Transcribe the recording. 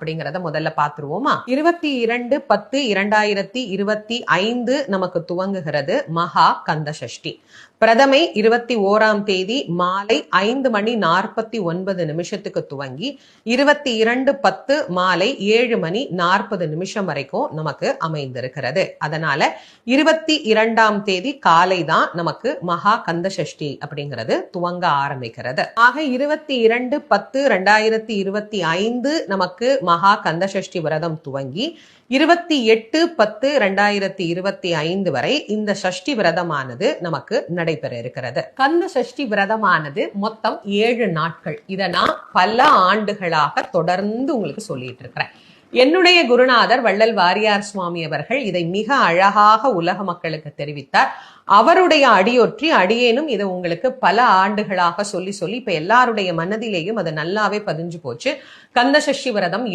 அப்படிங்கறத முதல்ல பாத்துருவோமா. 22/10/2025 நமக்கு துவங்குகிறது மகா கந்த சஷ்டி. பிரதமை 21ஆம் தேதி மாலை 5:49 துவங்கி 22/10 மாலை 7:40 வரைக்கும் நமக்கு அமைந்திருக்கிறது. அதனால 22ஆம் தேதி காலை தான் நமக்கு மகா கந்த சஷ்டி அப்படிங்கிறது துவங்க ஆரம்பிக்கிறது. ஆக 22/10/2025 நமக்கு மகா கந்த சஷ்டி விரதம் துவங்கி 28/10/2025 வரை இந்த சஷ்டி விரதமானது நமக்கு நடைபெற இருக்கிறது. கந்த சஷ்டி விரதமானது மொத்தம் 7 நாட்கள். இதை நான் பல ஆண்டுகளாக தொடர்ந்து உங்களுக்கு சொல்லிட்டு இருக்கிறேன். என்னுடைய குருநாதர் வள்ளல் வாரியார் சுவாமி அவர்கள் இதை மிக அழகாக உலக மக்களுக்கு தெரிவித்தார். அவருடைய அடியொற்றி அடியேனும் இதை உங்களுக்கு பல ஆண்டுகளாக சொல்லி இப்ப எல்லாருடைய மனதிலேயும் அது நல்லாவே பதிஞ்சு போச்சு. கந்த சஷ்டி விரதம்